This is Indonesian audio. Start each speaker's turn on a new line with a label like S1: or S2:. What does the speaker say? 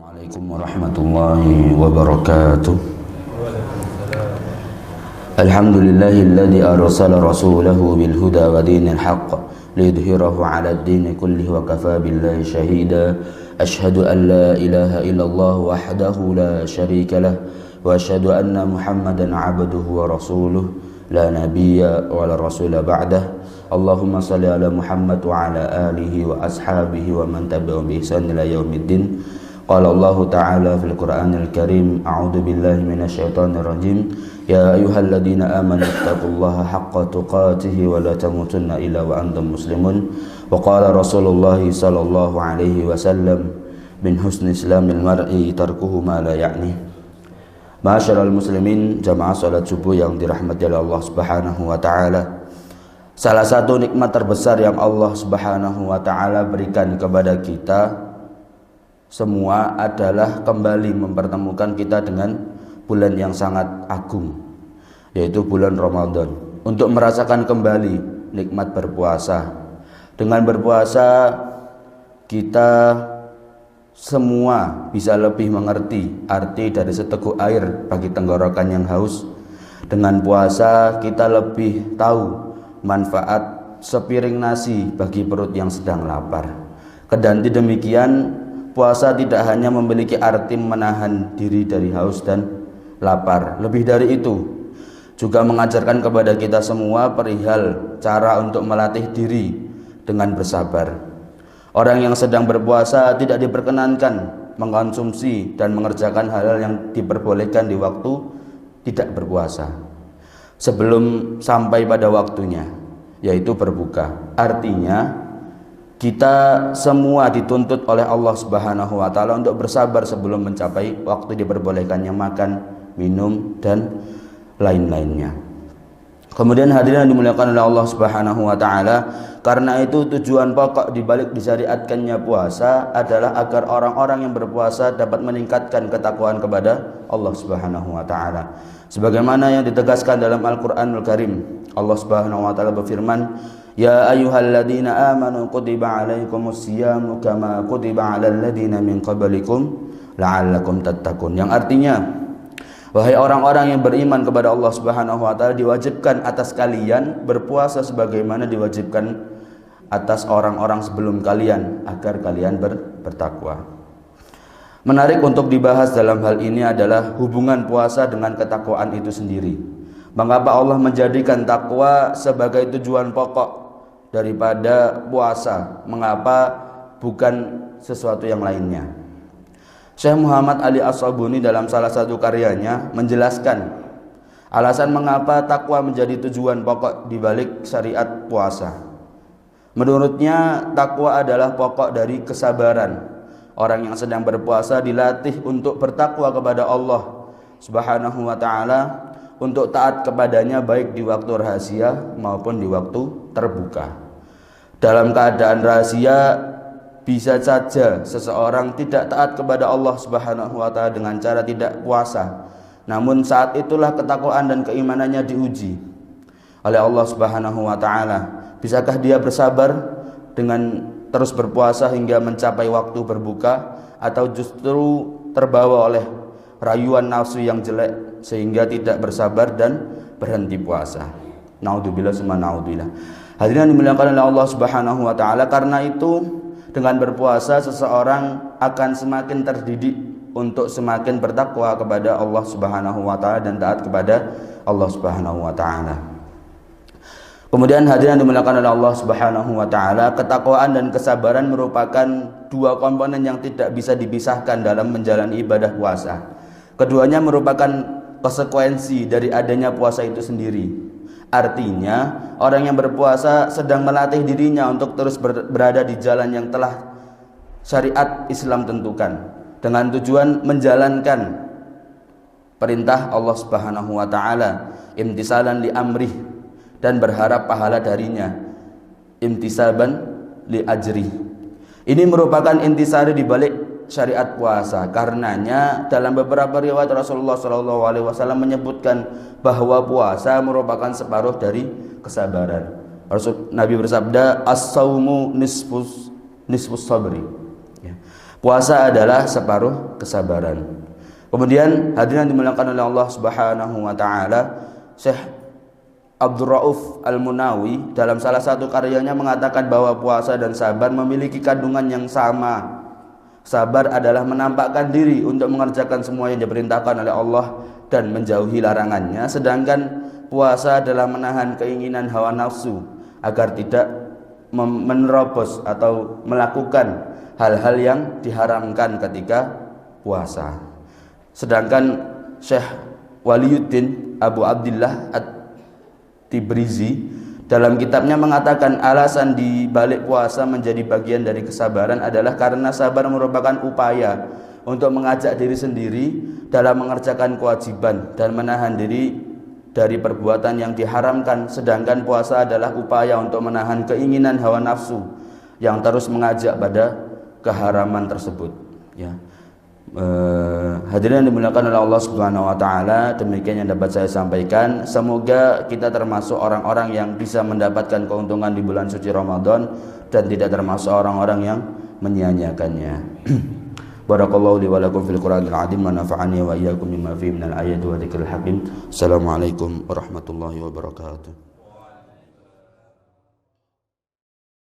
S1: Assalamualaikum warahmatullahi wabarakatuh. Alhamdulillahilladzi arsala rasulahu bil huda wa dinil haqq liyudhhirahu 'ala ad-din kullihi wa kafaa billahi shahida. Asyhadu an la ilaha illallah wahdahu la syarika lah wa asyhadu anna Muhammadan 'abduhu wa rasuluh la nabiyya wa la rasula ba'dah. Allahumma shalli ala Muhammad wa ala alihi wa ashabihi wa man tabi'ahum bi ihsan ila yaumiddin. Qala Allah Ta'ala fil Qur'anil Karim, a'udzu billahi minasyaitonir rajim. Ya ayyuhalladzina amanu taqullaha haqqa tuqatih wa la tamutunna illa wa antum muslimun. Wa qala Rasulullah sallallahu alaihi wasallam, min husni islamil mar'i tarkuhu ma la ya'ni. Ma'asyiral muslimin, jamaah salat subuh yang dirahmati oleh Allah Subhanahu wa taala. Salah satu nikmat terbesar yang Allah Subhanahu wa taala berikan kepada kita semua adalah kembali mempertemukan kita dengan bulan yang sangat agung, yaitu bulan Ramadan, untuk merasakan kembali nikmat berpuasa. Dengan berpuasa kita semua bisa lebih mengerti arti dari seteguk air bagi tenggorokan yang haus. Dengan puasa kita lebih tahu manfaat sepiring nasi bagi perut yang sedang lapar. Kendati demikian, puasa tidak hanya memiliki arti menahan diri dari haus dan lapar. Lebih dari itu, juga mengajarkan kepada kita semua perihal cara untuk melatih diri dengan bersabar. Orang yang sedang berpuasa tidak diperkenankan mengkonsumsi dan mengerjakan hal-hal yang diperbolehkan di waktu tidak berpuasa sebelum sampai pada waktunya, yaitu berbuka. Artinya kita semua dituntut oleh Allah Subhanahu wa taala untuk bersabar sebelum mencapai waktu diperbolehkannya makan, minum dan lain-lainnya. Kemudian hadirin yang dimuliakan oleh Allah Subhanahu wa taala, karena itu tujuan pokok dibalik disyariatkannya puasa adalah agar orang-orang yang berpuasa dapat meningkatkan ketakwaan kepada Allah Subhanahu wa taala. Sebagaimana yang ditegaskan dalam Al-Qur'anul Karim, Allah Subhanahu wa taala berfirman, Ya ayyuhalladzina amanu kutiba alaikumus siyamu kama kutiba alal ladzina min qablikum la'allakum tattaqun. Yang artinya, wahai orang-orang yang beriman kepada Allah Subhanahu wa taala, diwajibkan atas kalian berpuasa sebagaimana diwajibkan atas orang-orang sebelum kalian agar kalian bertakwa. Menarik untuk dibahas dalam hal ini adalah hubungan puasa dengan ketakwaan itu sendiri. Mengapa Allah menjadikan takwa sebagai tujuan pokok daripada puasa? Mengapa bukan sesuatu yang lainnya? Syekh Muhammad Ali As-Sabuni dalam salah satu karyanya menjelaskan alasan mengapa takwa menjadi tujuan pokok dibalik syariat puasa. Menurutnya, takwa adalah pokok dari kesabaran. Orang yang sedang berpuasa dilatih untuk bertakwa kepada Allah Subhanahu wa taala, untuk taat kepadanya baik di waktu rahasia maupun di waktu terbuka. Dalam keadaan rahasia bisa saja seseorang tidak taat kepada Allah Subhanahu wa taala dengan cara tidak puasa. Namun saat itulah ketakwaan dan keimanannya diuji oleh Allah Subhanahu wa taala. Bisakah dia bersabar dengan terus berpuasa hingga mencapai waktu berbuka, atau justru terbawa oleh rayuan nafsu yang jelek sehingga tidak bersabar dan berhenti puasa? Naudzubillah summa naudzubillah. Hadirin dimuliakan oleh Allah Subhanahu wa taala, karena itu dengan berpuasa seseorang akan semakin terdidik untuk semakin bertakwa kepada Allah Subhanahu wa taala dan taat kepada Allah Subhanahu wa taala. Kemudian hadirin dimuliakan oleh Allah Subhanahu wa taala, ketakwaan dan kesabaran merupakan dua komponen yang tidak bisa dipisahkan dalam menjalani ibadah puasa. Keduanya merupakan konsekuensi dari adanya puasa itu sendiri. Artinya, orang yang berpuasa sedang melatih dirinya untuk terus berada di jalan yang telah syariat Islam tentukan, dengan tujuan menjalankan perintah Allah Subhanahu wa taala, imtisalan li amrih, dan berharap pahala darinya, imtisaban li ajri. Ini merupakan intisari di balik syariat puasa. Karenanya dalam beberapa riwayat Rasulullah SAW menyebutkan bahwa puasa merupakan separuh dari kesabaran. Nabi bersabda, as-saumu nisfus sabri. Puasa adalah separuh kesabaran. Kemudian hadirin yang dimuliakan oleh Allah Subhanahu wa taala, Syekh Abdul Rauf Al-Munawi dalam salah satu karyanya mengatakan bahwa puasa dan sabar memiliki kandungan yang sama. Sabar adalah menampakkan diri untuk mengerjakan semua yang diperintahkan oleh Allah dan menjauhi larangannya, sedangkan puasa adalah menahan keinginan hawa nafsu agar tidak menerobos atau melakukan hal-hal yang diharamkan ketika puasa. Sedangkan Syekh Waliyuddin Abu Abdillah At-Tibrizi dalam kitabnya mengatakan alasan di balik puasa menjadi bagian dari kesabaran adalah karena sabar merupakan upaya untuk mengajak diri sendiri dalam mengerjakan kewajiban dan menahan diri dari perbuatan yang diharamkan, sedangkan puasa adalah upaya untuk menahan keinginan hawa nafsu yang terus mengajak pada keharaman tersebut. Ya. Hadirin yang dimuliakan oleh Allah Subhanahu wa taala, demikian yang dapat saya sampaikan. Semoga kita termasuk orang-orang yang bisa mendapatkan keuntungan di bulan suci Ramadan dan tidak termasuk orang-orang yang menyia-nyiakannya. Barakallahu li wa lakum fil Qur'anil azim wa nafa'ani wa iyyakum bima fihi minal ayati wa dzikril hakim. Assalamualaikum warahmatullahi wabarakatuh.